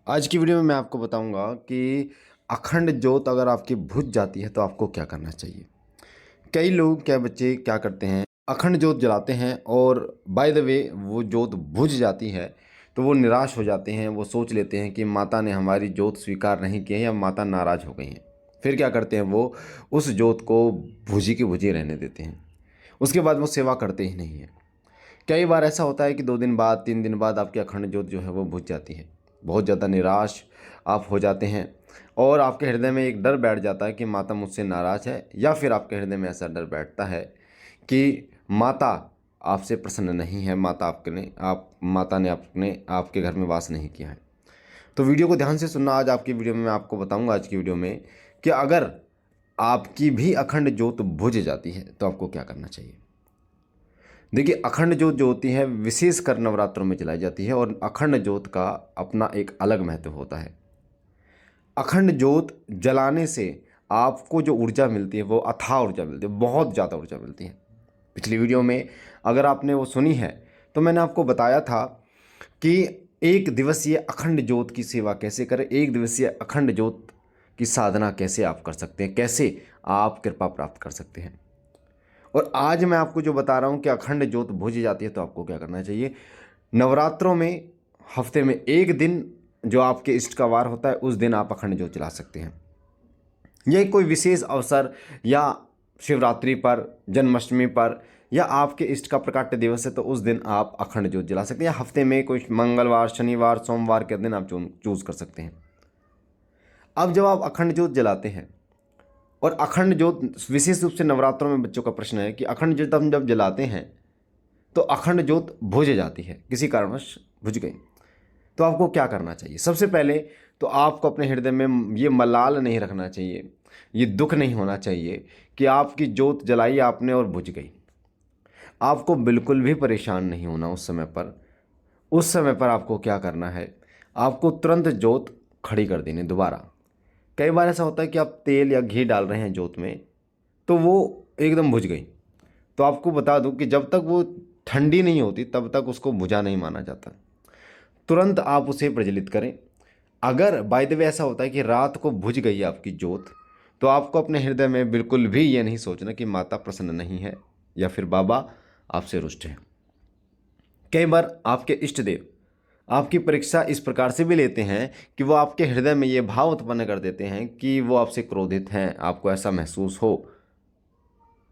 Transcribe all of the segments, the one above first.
आज की वीडियो में मैं आपको बताऊंगा कि अखंड ज्योत अगर आपकी बुझ जाती है तो आपको क्या करना चाहिए। कई लोग क्या बच्चे क्या करते हैं, अखंड ज्योत जलाते हैं और बाय द वे वो ज्योत बुझ जाती है तो वो निराश हो जाते हैं। वो सोच लेते हैं कि माता ने हमारी ज्योत स्वीकार नहीं की है या माता नाराज़ हो गई हैं। फिर क्या करते हैं, वो उस ज्योत को भुजी की भुजी रहने देते हैं। उसके बाद वो सेवा करते ही नहीं हैं। कई बार ऐसा होता है कि 2 दिन बाद 3 दिन बाद आपकी अखंड ज्योत जो है वो बुझ जाती है। बहुत ज़्यादा निराश आप हो जाते हैं और आपके हृदय में एक डर बैठ जाता है कि माता मुझसे नाराज़ है, या फिर आपके हृदय में ऐसा डर बैठता है कि माता आपसे प्रसन्न नहीं है, माता ने अपने आपके घर में वास नहीं किया है। तो वीडियो को ध्यान से सुनना। आज आपकी वीडियो में मैं आपको बताऊंगा, आज की वीडियो में, कि अगर आपकी भी अखंड ज्योत बुझ जाती है तो आपको क्या करना चाहिए। देखिए, अखंड ज्योत जो होती है विशेषकर नवरात्रों में जलाई जाती है और अखंड ज्योत का अपना एक अलग महत्व होता है। अखंड ज्योत जलाने से आपको जो ऊर्जा मिलती है वो अथाह ऊर्जा मिलती है, बहुत ज़्यादा ऊर्जा मिलती है। पिछली वीडियो में अगर आपने वो सुनी है तो मैंने आपको बताया था कि एक दिवसीय अखंड ज्योत की सेवा कैसे करें, एक दिवसीय अखंड ज्योत की साधना कैसे आप कर सकते हैं, कैसे आप कृपा प्राप्त कर सकते हैं। और आज मैं आपको जो बता रहा हूँ कि अखंड ज्योत बुझ जाती है तो आपको क्या करना चाहिए। नवरात्रों में हफ्ते में एक दिन जो आपके इष्ट का वार होता है उस दिन आप अखंड ज्योत जला सकते हैं। यह कोई विशेष अवसर या शिवरात्रि पर, जन्माष्टमी पर, या आपके इष्ट का प्रकाट्य दिवस है तो उस दिन आप अखंड ज्योत जला सकते हैं, या हफ्ते में कोई मंगलवार, शनिवार, सोमवार के दिन आप चूज कर सकते हैं। अब जब आप अखंड ज्योत जलाते हैं, और अखंड ज्योत विशेष रूप से नवरात्रों में बच्चों का प्रश्न है कि अखंड ज्योत हम जब जलाते हैं तो अखंड ज्योत बुझ जाती है, किसी कारणवश बुझ गई, तो आपको क्या करना चाहिए। सबसे पहले तो आपको अपने हृदय में ये मलाल नहीं रखना चाहिए, ये दुख नहीं होना चाहिए कि आपकी ज्योत जलाई आपने और बुझ गई। आपको बिल्कुल भी परेशान नहीं होना उस समय पर। उस समय पर आपको क्या करना है, आपको तुरंत ज्योत खड़ी कर देनी दोबारा। कई बार ऐसा होता है कि आप तेल या घी डाल रहे हैं ज्योत में तो वो एकदम बुझ गई। तो आपको बता दूं कि जब तक वो ठंडी नहीं होती तब तक उसको बुझा नहीं माना जाता। तुरंत आप उसे प्रज्वलित करें। अगर बाय द वे ऐसा होता है कि रात को बुझ गई आपकी ज्योत, तो आपको अपने हृदय में बिल्कुल भी ये नहीं सोचना कि माता प्रसन्न नहीं है या फिर बाबा आपसे रुष्ट है। कई बार आपके इष्ट देव आपकी परीक्षा इस प्रकार से भी लेते हैं कि वो आपके हृदय में ये भाव उत्पन्न कर देते हैं कि वो आपसे क्रोधित हैं, आपको ऐसा महसूस हो।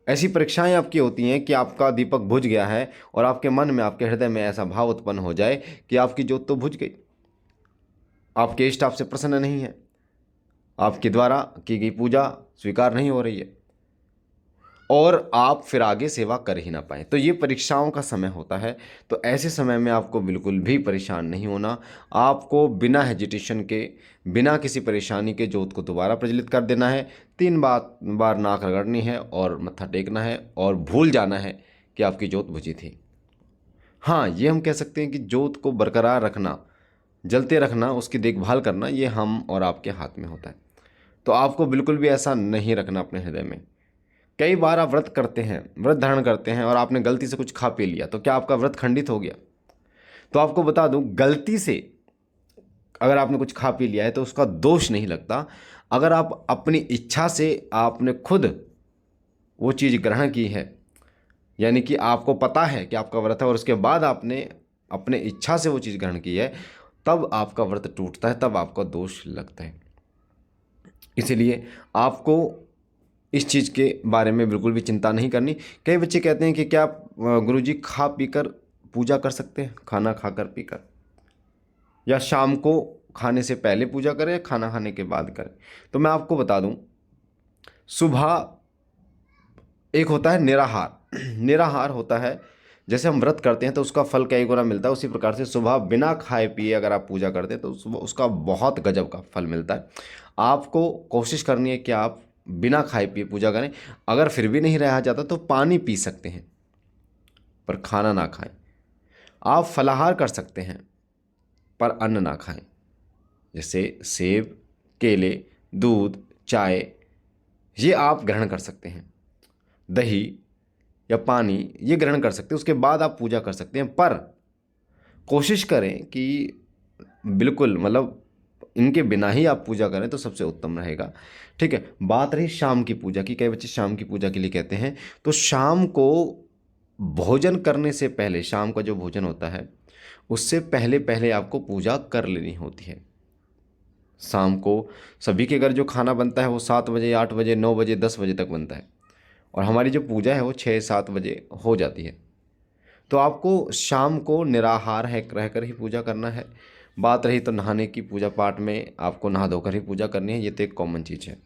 ऐसी परीक्षाएं आपकी होती हैं कि आपका दीपक बुझ गया है और आपके मन में, आपके हृदय में ऐसा भाव उत्पन्न हो जाए कि आपकी ज्योत तो बुझ गई, आपके इष्ट आपसे प्रसन्न नहीं है, आपके द्वारा की गई पूजा स्वीकार नहीं हो रही है और आप फिर आगे सेवा कर ही ना पाए। तो ये परीक्षाओं का समय होता है। तो ऐसे समय में आपको बिल्कुल भी परेशान नहीं होना। आपको बिना हेजिटेशन के, बिना किसी परेशानी के ज्योत को दोबारा प्रज्वलित कर देना है। 3 बार नाक रगड़नी है और मत्था टेकना है और भूल जाना है कि आपकी ज्योत बुझी थी। हाँ, ये हम कह सकते हैं कि ज्योत को बरकरार रखना, जलते रखना, उसकी देखभाल करना, ये हम और आपके हाथ में होता है। तो आपको बिल्कुल भी ऐसा नहीं रखना अपने हृदय में। कई बार आप व्रत करते हैं, व्रत धारण करते हैं और आपने गलती से कुछ खा पी लिया, तो क्या आपका व्रत खंडित हो गया? तो आपको बता दूं, गलती से अगर आपने कुछ खा पी लिया है तो उसका दोष नहीं लगता। अगर आप अपनी इच्छा से आपने खुद वो चीज़ ग्रहण की है, यानी कि आपको पता है कि आपका व्रत है और उसके बाद आपने अपने इच्छा से वो चीज़ ग्रहण की है, तब आपका व्रत टूटता है, तब आपका दोष लगता है। इसीलिए आपको इस चीज़ के बारे में बिल्कुल भी चिंता नहीं करनी। कई बच्चे कहते हैं कि क्या आप गुरुजी खा पीकर पूजा कर सकते हैं, खाना खाकर पीकर, या शाम को खाने से पहले पूजा करें या खाना खाने के बाद करें। तो मैं आपको बता दूं, सुबह एक होता है निराहार। निराहार होता है, जैसे हम व्रत करते हैं तो उसका फल कई गुना मिलता है, उसी प्रकार से सुबह बिना खाए पिए अगर आप पूजा करते हैं तो सुबह उसका बहुत गजब का फल मिलता है। आपको कोशिश करनी है कि आप बिना खाए पिए पूजा करें। अगर फिर भी नहीं रहा जाता तो पानी पी सकते हैं, पर खाना ना खाएं। आप फलाहार कर सकते हैं पर अन्न ना खाएं, जैसे सेब, केले, दूध, चाय, ये आप ग्रहण कर सकते हैं। दही या पानी ये ग्रहण कर सकते हैं, उसके बाद आप पूजा कर सकते हैं। पर कोशिश करें कि बिल्कुल, मतलब इनके बिना ही आप पूजा करें तो सबसे उत्तम रहेगा। ठीक है, बात रही शाम की पूजा की, कई बच्चे शाम की पूजा के लिए कहते हैं। तो शाम को भोजन करने से पहले, शाम का जो भोजन होता है उससे पहले पहले आपको पूजा कर लेनी होती है। शाम को सभी के घर जो खाना बनता है वो 7 बजे, 8 बजे, 9 बजे, 10 बजे तक बनता है, और हमारी जो पूजा है वो 6-7 बजे हो जाती है। तो आपको शाम को निराहार है रहकर ही पूजा करना है। बात रही तो नहाने की, पूजा पाठ में आपको नहा धोकर ही पूजा करनी है, ये तो एक कॉमन चीज़ है।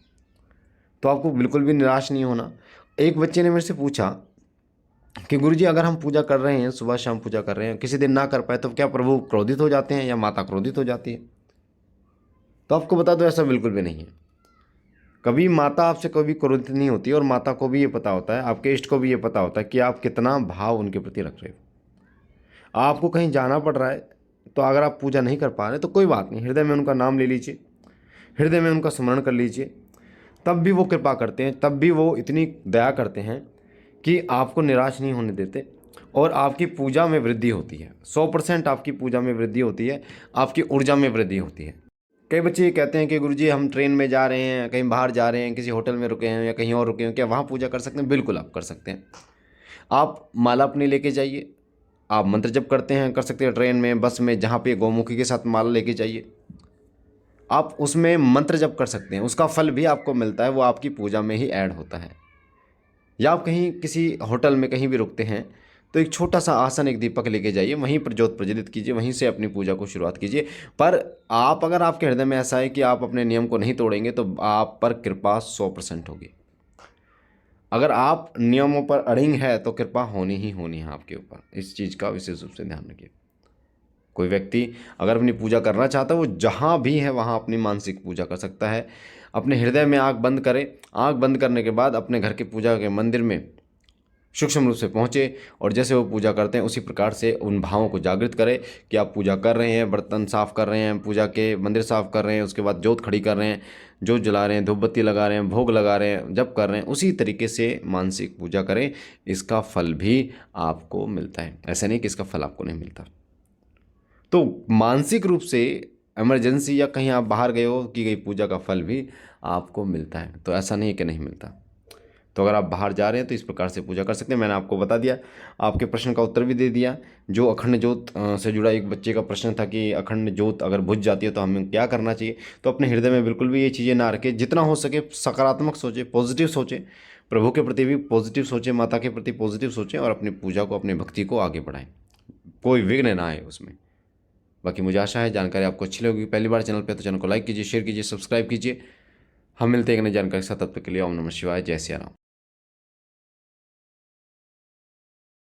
तो आपको बिल्कुल भी निराश नहीं होना। एक बच्चे ने मेरे से पूछा कि गुरुजी अगर हम पूजा कर रहे हैं, सुबह शाम पूजा कर रहे हैं, किसी दिन ना कर पाए तो क्या प्रभु क्रोधित हो जाते हैं या माता क्रोधित हो जाती है? तो आपको बता दो ऐसा बिल्कुल भी नहीं है। कभी माता आपसे कभी क्रोधित नहीं होती, और माता को भी ये पता होता है, आपके इष्ट को भी ये पता होता है कि आप कितना भाव उनके प्रति रख रहे हो। आपको कहीं जाना पड़ रहा है तो अगर आप पूजा नहीं कर पा रहे तो कोई बात नहीं, हृदय में उनका नाम ले लीजिए, हृदय में उनका स्मरण कर लीजिए, तब भी वो कृपा करते हैं, तब भी वो इतनी दया करते हैं कि आपको निराश नहीं होने देते, और आपकी पूजा में वृद्धि होती है। 100% आपकी पूजा में वृद्धि होती है, आपकी ऊर्जा में वृद्धि होती है। कई बच्चे ये कहते हैं कि गुरुजी हम ट्रेन में जा रहे हैं, कहीं बाहर जा रहे हैं, किसी होटल में रुके हैं या कहीं और रुके हैं, क्या वहाँ पूजा कर सकते हैं? बिल्कुल आप कर सकते हैं। आप माला अपनी लेके जाइए, आप मंत्र जप करते हैं कर सकते हैं, ट्रेन में, बस में, जहाँ पे गौमुखी के साथ माला लेके जाइए, आप उसमें मंत्र जप कर सकते हैं, उसका फल भी आपको मिलता है, वो आपकी पूजा में ही ऐड होता है। या आप कहीं किसी होटल में कहीं भी रुकते हैं तो एक छोटा सा आसन, एक दीपक लेके जाइए, वहीं पर ज्योत प्रज्वलित कीजिए, वहीं से अपनी पूजा को शुरुआत कीजिए। पर आप, अगर आपके हृदय में ऐसा है कि आप अपने नियम को नहीं तोड़ेंगे तो आप पर कृपा 100% होगी। अगर आप नियमों पर अड़िंग है तो कृपा होनी ही होनी है आपके ऊपर। इस चीज़ का विशेष रूप से ध्यान रखिए। कोई व्यक्ति अगर अपनी पूजा करना चाहता है, वो जहाँ भी है वहाँ अपनी मानसिक पूजा कर सकता है। अपने हृदय में आँख बंद करें, आँख बंद करने के बाद अपने घर के पूजा के मंदिर में सूक्ष्म रूप से पहुँचे, और जैसे वो पूजा करते हैं उसी प्रकार से उन भावों को जागृत करें कि आप पूजा कर रहे हैं, बर्तन साफ़ कर रहे हैं, पूजा के मंदिर साफ़ कर रहे हैं, उसके बाद जोत खड़ी कर रहे हैं, जोत जला रहे हैं, धूप बत्ती लगा रहे हैं, भोग लगा रहे हैं, जप कर रहे हैं। उसी तरीके से मानसिक पूजा करें, इसका फल भी आपको मिलता है। ऐसा नहीं कि इसका फल आपको नहीं मिलता। तो मानसिक रूप से इमरजेंसी या कहीं आप बाहर गए हो की गई पूजा का फल भी आपको मिलता है, तो ऐसा नहीं है कि नहीं मिलता। तो अगर आप बाहर जा रहे हैं तो इस प्रकार से पूजा कर सकते हैं। मैंने आपको बता दिया, आपके प्रश्न का उत्तर भी दे दिया। जो अखंड ज्योत से जुड़ा एक बच्चे का प्रश्न था कि अखंड ज्योत अगर बुझ जाती है तो हमें क्या करना चाहिए, तो अपने हृदय में बिल्कुल भी ये चीज़ें ना रखें। जितना हो सके सकारात्मक सोचें, पॉजिटिव सोचें, प्रभु के प्रति भी पॉजिटिव सोचें, माता के प्रति पॉजिटिव सोचें, और अपनी पूजा को, अपनी भक्ति को आगे बढ़ाएं, कोई विघ्न ना आए उसमें। बाकी मुझे आशा है जानकारी आपको अच्छी लगेगी। पहली बार चैनल पे तो चैनल को लाइक कीजिए, शेयर कीजिए, सब्सक्राइब कीजिए। हम मिलते हैं एक नई जानकारी के साथ, तब तक के लिए ओम नमः शिवाय, जय सिया राम।